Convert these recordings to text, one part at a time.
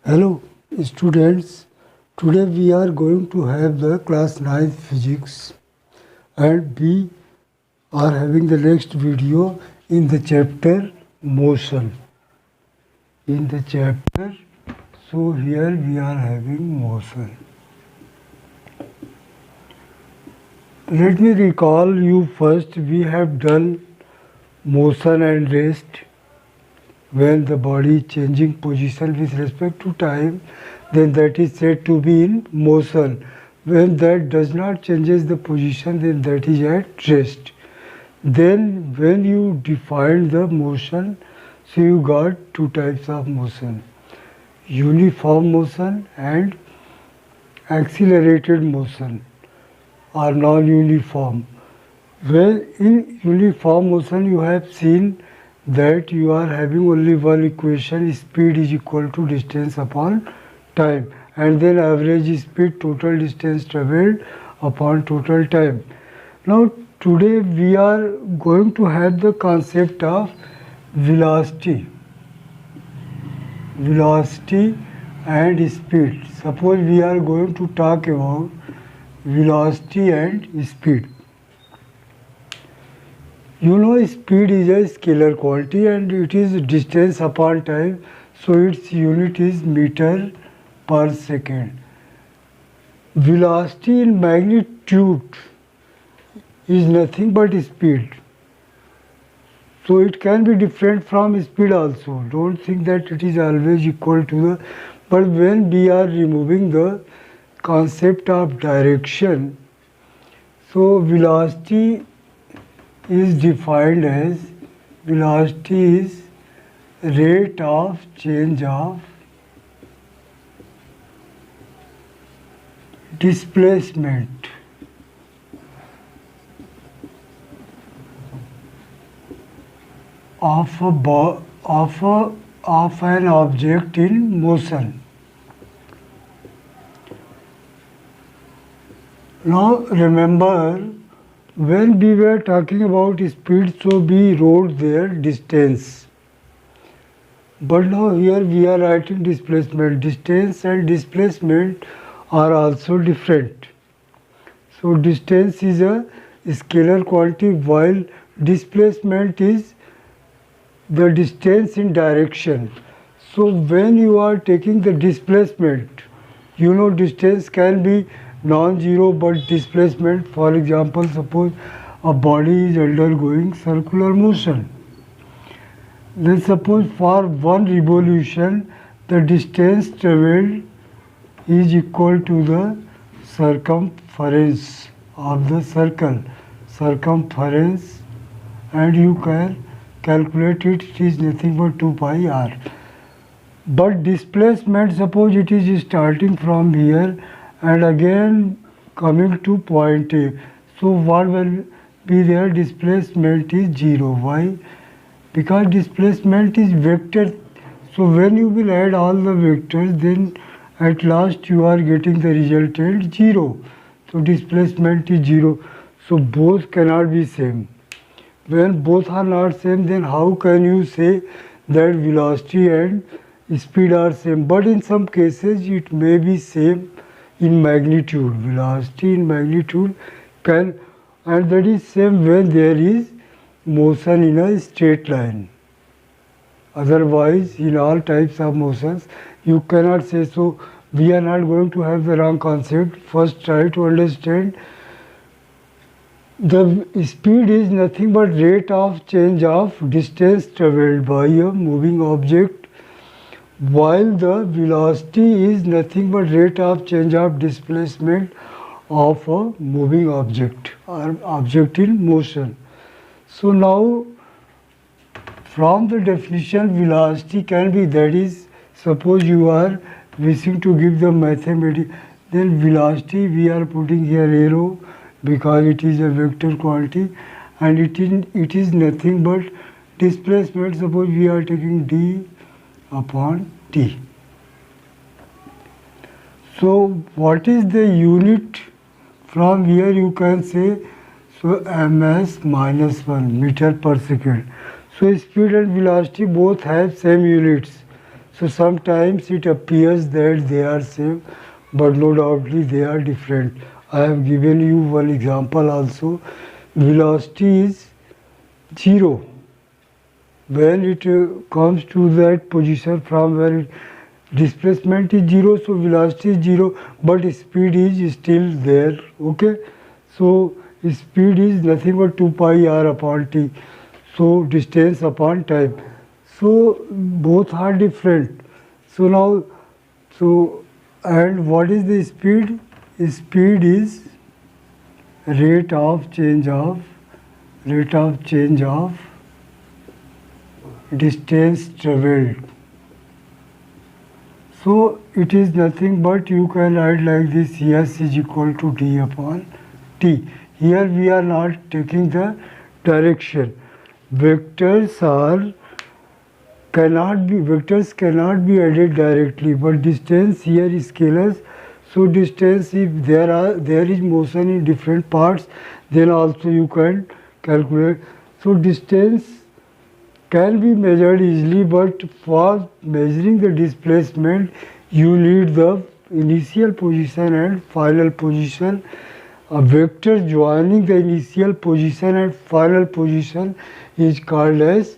Hello students, today we are going to have the class 9 physics and we are having the next video in the chapter motion. In the chapter, so here we are having motion. Let me recall you first, we have done motion and rest. When the body is changing position with respect to time, then that is said to be in motion. When that does not changes the position, then that is at rest. Then when you define the motion, so you got two types of motion: uniform motion and accelerated motion or non-uniform. When in uniform motion you have seen that you are having only one equation, speed is equal to distance upon time, and then average speed, total distance travelled upon total time. Now today we are going to have the concept of velocity and speed. Suppose we are going to talk about velocity and speed. You know, speed is a scalar quantity and it is distance upon time, so its unit is meter per second. Velocity in magnitude is nothing but speed. So it can be different from speed also. Don't think that it is always equal to the, but when we are removing the concept of direction, so velocity is defined as velocity is rate of change of displacement of an object in motion. Now remember, when we were talking about speed, so we wrote there distance. But now here we are writing displacement. Distance and displacement are also different. So distance is a scalar quantity while displacement is the distance in direction. So when you are taking the displacement, you know distance can be non-zero but displacement, for example, suppose a body is undergoing circular motion. Then suppose for one revolution the distance travelled is equal to the circumference of the circle. Circumference, and you can calculate it, it is nothing but 2 pi r. But displacement, suppose it is starting from here and again coming to point A. So what will be there? Displacement is 0. Why? Because displacement is vector. So when you will add all the vectors, then at last you are getting the resultant 0. So displacement is 0. So both cannot be same. When both are not same, then how can you say that velocity and speed are same? But in some cases it may be same in magnitude. Velocity in magnitude can, and that is same when there is motion in a straight line. Otherwise, in all types of motions, you cannot say so. We are not going to have the wrong concept. First try to understand the speed is nothing but rate of change of distance travelled by a moving object, while the velocity is nothing but rate of change of displacement of a moving object or object in motion. So now from the definition, velocity can be, that is, suppose you are wishing to give the mathematics, then velocity we are putting here arrow because it is a vector quantity, and it is nothing but displacement. Suppose we are taking d upon t. So what is the unit? From here you can say, so ms minus 1 meter per second. So speed and velocity both have same units. So sometimes it appears that they are same, but no doubtly they are different. I have given you one example also. Velocity is 0. When it comes to that position from where displacement is 0, so velocity is 0, but speed is still there. Okay, so speed is nothing but 2 pi r upon t, so distance upon time. So both are different. So now, so and what is the speed? Speed is rate of change of distance travelled. So it is nothing but you can write like this: S is equal to d upon t. Here we are not taking the direction. Vectors cannot be added directly, but distance here is scalars. So distance, if there is motion in different parts, then also you can calculate. So distance can be measured easily, but for measuring the displacement, you need the initial position and final position. A vector joining the initial position and final position is called as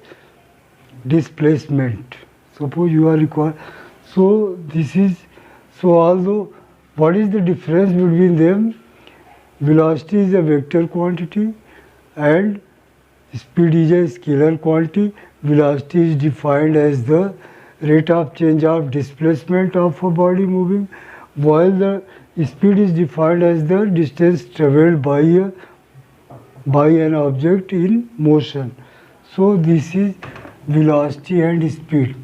displacement. Suppose you are required. So this is, so although what is the difference between them? Velocity is a vector quantity and speed is a scalar quantity. Velocity is defined as the rate of change of displacement of a body moving, while the speed is defined as the distance travelled by an object in motion. So this is velocity and speed.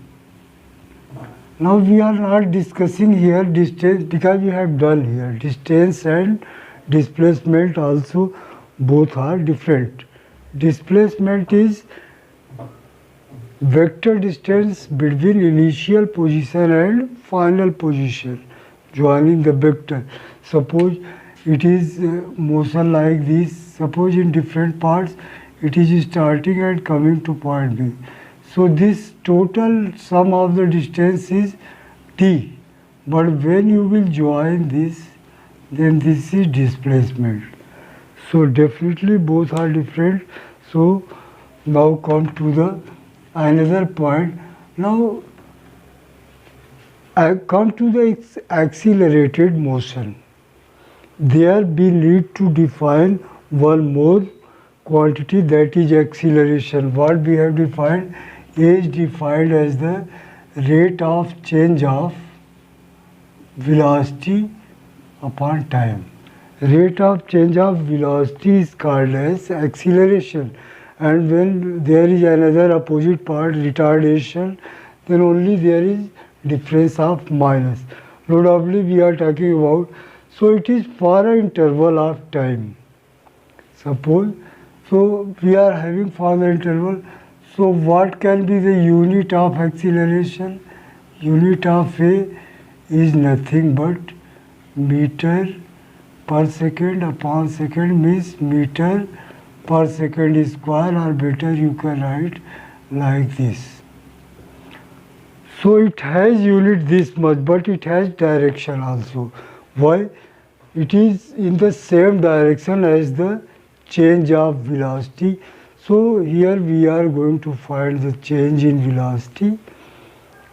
Now we are not discussing here distance because we have done here. Distance and displacement also both are different. Displacement is vector distance between initial position and final position joining the vector. Suppose it is motion like this. Suppose in different parts it is starting and coming to point B. So this total sum of the distance is t, but when you will join this, then this is displacement. So definitely both are different. So now come to the another point. Now I come to the accelerated motion. There we need to define one more quantity, that is acceleration. What we have defined is defined as the rate of change of velocity upon time. Rate of change of velocity is called as acceleration, and when there is another opposite part, retardation, then only there is difference of minus. Probably we are talking about, so it is for an interval of time. Suppose, so we are having for the interval, so what can be the unit of acceleration? Unit of A is nothing but meter per second upon second, means meter per second square, or better you can write like this. So it has unit this much, but it has direction also. Why? It is in the same direction as the change of velocity. So here we are going to find the change in velocity,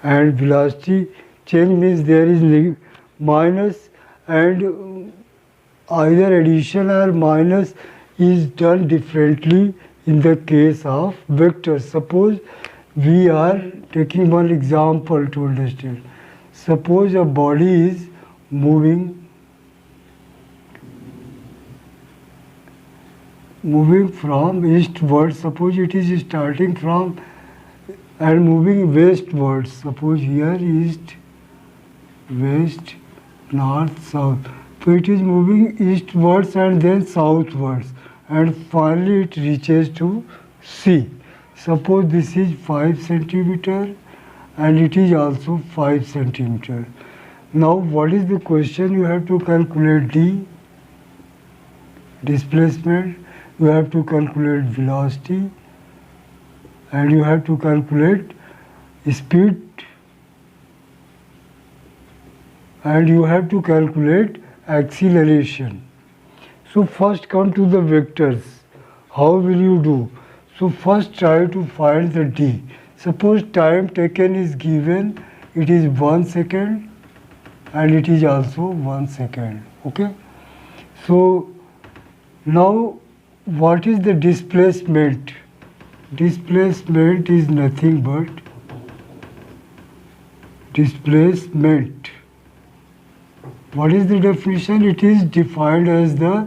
and velocity change means there is minus, and either addition or minus is done differently in the case of vectors. Suppose we are taking one example to understand. Suppose a body is moving from eastward. Suppose it is starting from and moving westwards. Suppose here east, west, north, south. So it is moving eastwards and then southwards, and finally it reaches to C. Suppose this is 5 centimeter and it is also 5 centimeter. Now what is the question? You have to calculate d, displacement, you have to calculate velocity, and you have to calculate speed and you have to calculate acceleration. So first come to the vectors. How will you do? So first try to find the d. Suppose time taken is given, it is 1 second and it is also 1 second. Okay. So now what is the displacement? Displacement is nothing but displacement. What is the definition? It is defined as the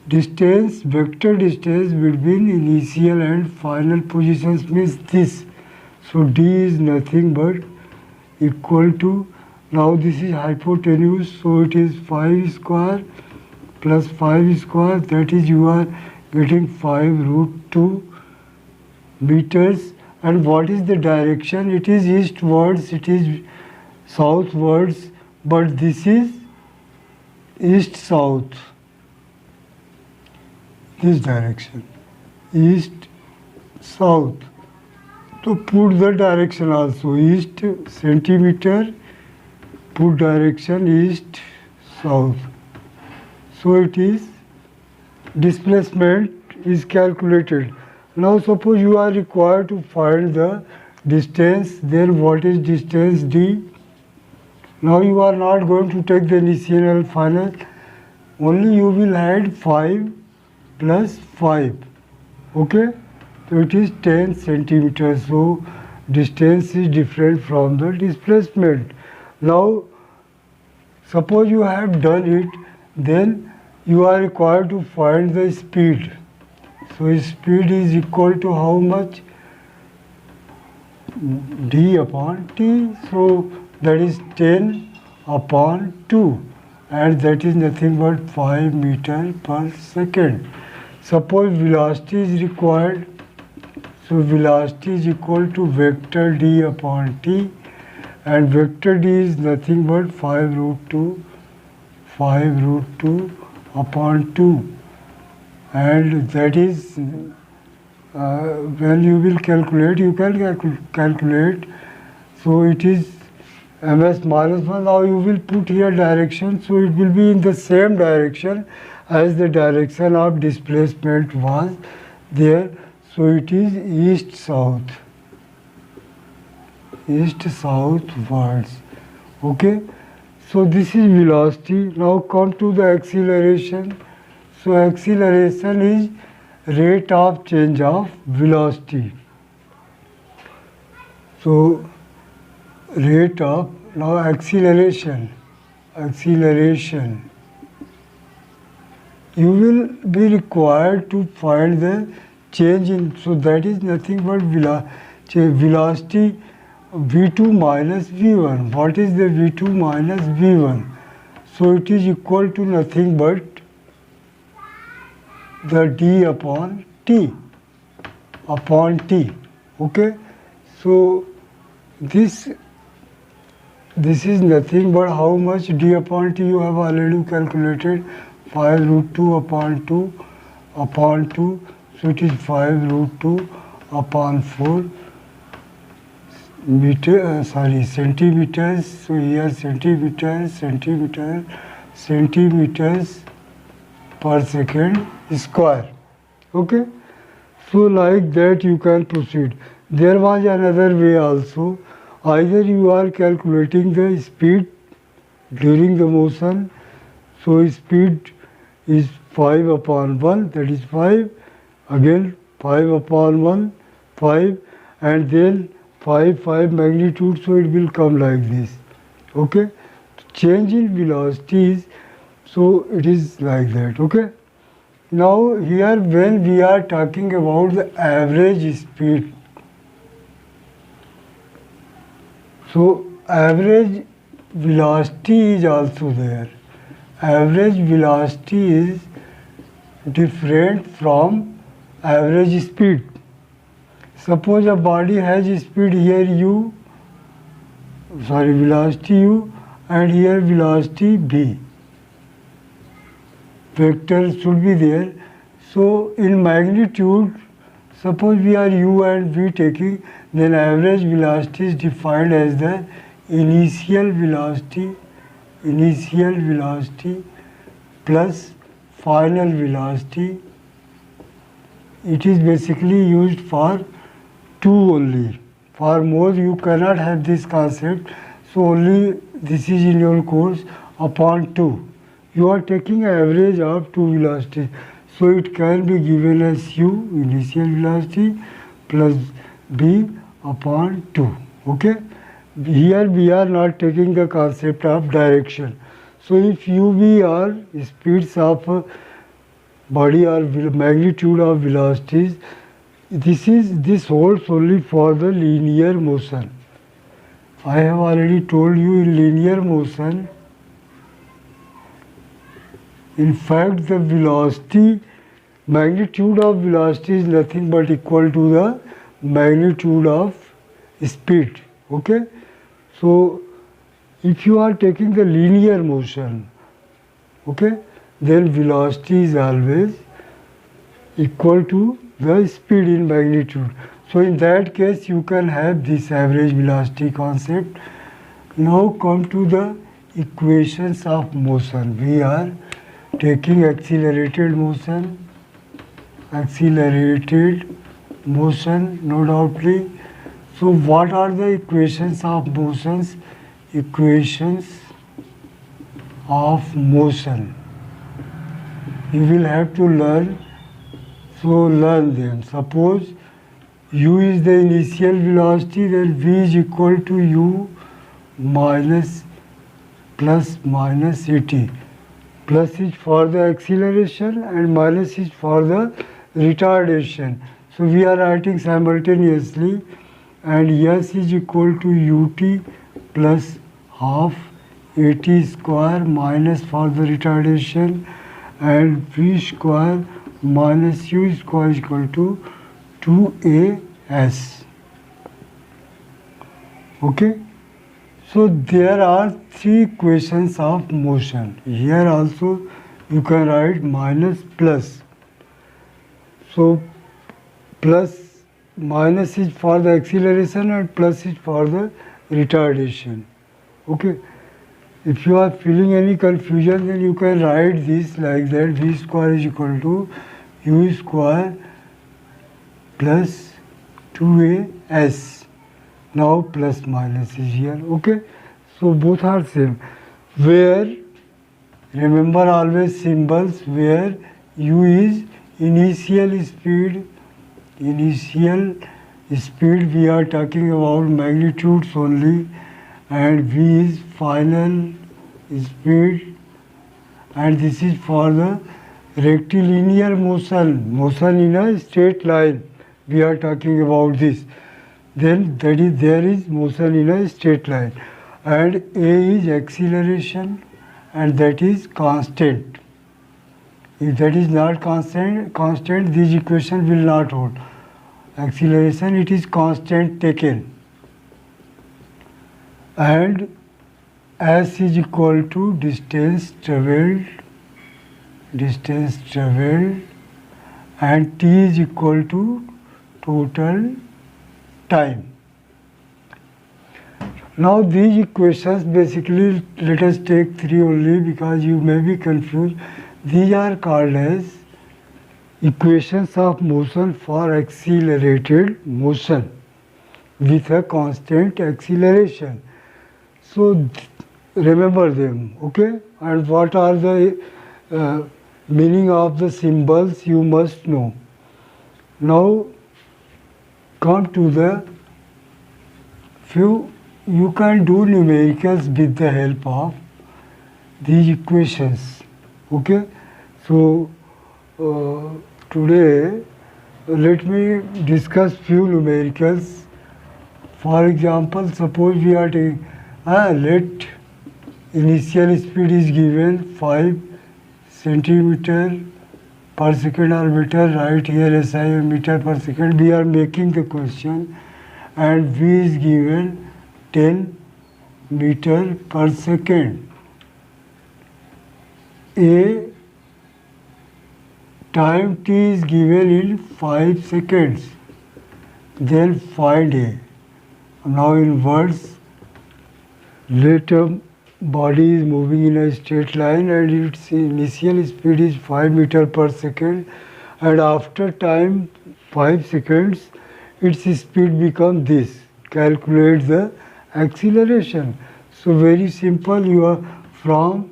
distance, vector distance between initial and final positions, means this. So d is nothing but equal to, now this is hypotenuse, so it is 5 square plus 5 square, that is you are getting 5 root 2 meters. And what is the direction? It is eastwards, it is southwards, but this is east south, this direction, east south. To put the direction also, east centimeter, put direction east south. So it is displacement is calculated. Now suppose you are required to find the distance, then what is distance d? Now you are not going to take the initial and final, only you will add 5 plus 5. Okay? So it is 10 centimeters. So distance is different from the displacement. Now suppose you have done it, then you are required to find the speed. So speed is equal to how much? D upon T. So that is 10 upon 2, and that is nothing but 5 meter per second. Suppose velocity is required. So velocity is equal to vector d upon t, and vector d is nothing but 5 root 2 upon 2, and that is when you will calculate, you can calculate. So it is ms minus 1. Now you will put here direction, so it will be in the same direction as the direction of displacement was there. So it is east southwards. Okay. So this is velocity. Now come to the acceleration. So acceleration is rate of change of velocity. So rate of, now acceleration, you will be required to find the change in, so that is nothing but velocity v2 minus v1. What is the v2 minus v1? So it is equal to nothing but the d upon t. Okay. So this is nothing but how much d upon t you have already calculated, 5 root 2 upon 2 upon 2. So it is 5 root 2 upon 4 centimeters. So here centimeters per second square. Okay. So like that you can proceed. There was another way also. Either you are calculating the speed during the motion. So speed is 5 upon 1, that is 5. Again 5 upon 1, 5, and then 5 magnitude, so it will come like this. Okay. Change in velocities, so it is like that. Okay. Now here when we are talking about the average speed, so average velocity is also there. Average velocity is different from average speed. Suppose a body has speed here velocity u, and here velocity v. Vector should be there. So in magnitude, suppose we are u and v taking, then average velocity is defined as the initial velocity initial velocity plus final velocity. It is basically used for 2 only. For more you cannot have this concept, so only this is in your course upon 2. You are taking average of 2 velocities. So it can be given as u initial velocity plus b upon 2. Okay? Here we are not taking the concept of direction. So if uv are speeds of body or magnitude of velocities, this holds only for the linear motion. I have already told you in linear motion, in fact the velocity, magnitude of velocity is nothing but equal to the magnitude of speed. Okay? So if you are taking the linear motion, okay, then velocity is always equal to the speed in magnitude. So in that case you can have this average velocity concept. Now come to the equations of motion. We are taking accelerated motion no doubtly. So what are the equations of motions? Equations of motion. You will have to learn, so learn them. Suppose u is the initial velocity, then v is equal to u minus plus minus at. Plus is for the acceleration and minus is for the retardation. So we are writing simultaneously, and s is equal to ut plus half at square minus for the retardation, and v square minus u square is equal to 2as. Okay? So there are 3 equations of motion. Here also you can write minus plus. So plus minus is for the acceleration and plus is for the retardation. Okay? If you are feeling any confusion, then you can write this like that: v square is equal to u square plus 2as. Now plus minus is here. Okay? So both are same. Where, remember always symbols, where u is initial speed, we are talking about magnitudes only, and v is final speed, and this is for the rectilinear motion in a straight line. We are talking about this. Then there is motion in a straight line, and a is acceleration, and that is constant. If that is not constant, this equation will not hold. Acceleration, it is constant taken, and s is equal to distance travelled, and t is equal to total time. Now these equations, basically let us take 3 only because you may be confused. These are called as equations of motion for accelerated motion with a constant acceleration. So remember them, okay? And what are the meaning of the symbols you must know. Now come to the few, you can do numericals with the help of these equations. Okay? So today let me discuss few numericals. For example, suppose we are taking, let initial speed is given 5 centimeter per second or meter, right here SI meter per second. We are making the question, and V is given 10 meter per second. A time t is given in 5 seconds. Then find A. Now in words, let body is moving in a straight line and its initial speed is 5 meter per second, and after time 5 seconds its speed becomes this. Calculate the acceleration. So very simple, you are from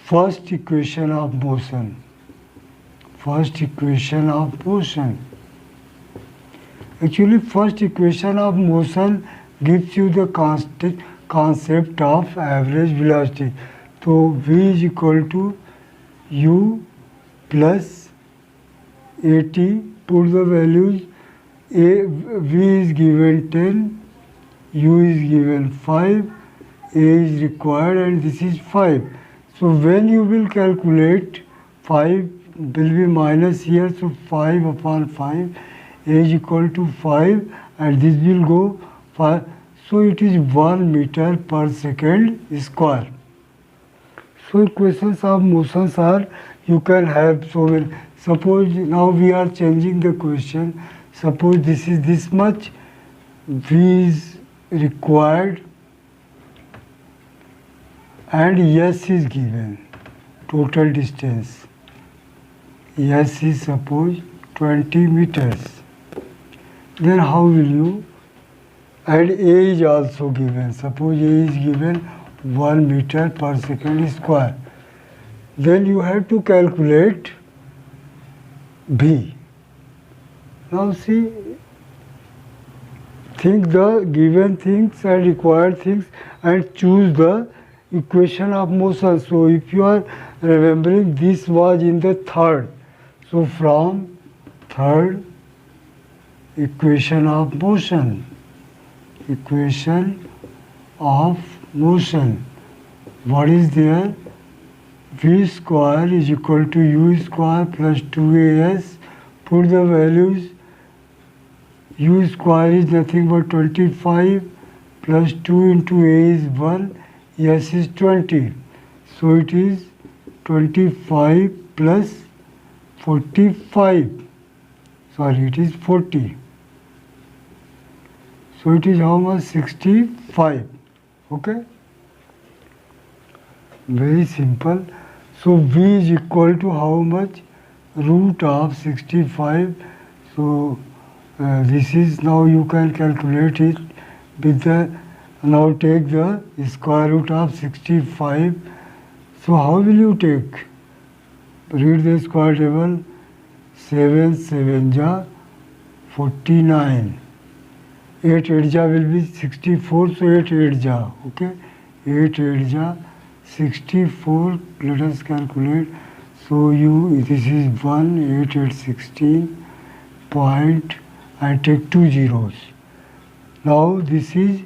first equation of motion. First equation of motion. Actually, first equation of motion gives you the concept of average velocity. So v is equal to u plus at. Put the values. V is given 10, u is given 5, a is required, and this is 5. So when you will calculate, 5 will be minus here, so 5 upon 5, a is equal to 5, and this will go 5. So it is 1 meter per second square. So equations of motions are, you can have so many. Suppose now we are changing the question. Suppose this is this much, v is required and s is given, total distance. S is suppose 20 meters. Then how will you, and a is also given. Suppose a is given 1 meter per second square. Then you have to calculate b. Now see, think the given things and required things and choose the equation of motion. So if you are remembering, this was in the third. So from third equation of motion, equation of motion, what is there? V square is equal to u square plus 2as. Put the values. U square is nothing but 25 plus 2 into a is 1, s is 20. So it is 25 plus 45. Sorry, it is 40. So it is how much? 65. Okay? Very simple. So v is equal to how much? Root of 65. So this is, now you can calculate it with the, now take the square root of 65. So how will you take? Read the square table. 7 7 ja 49. 8 8 ja will be 64. So 8 8 ja. Okay. 8 8 ja 64. Let us calculate. So this is 1 8 8 16 point, and take 2 zeros. Now this is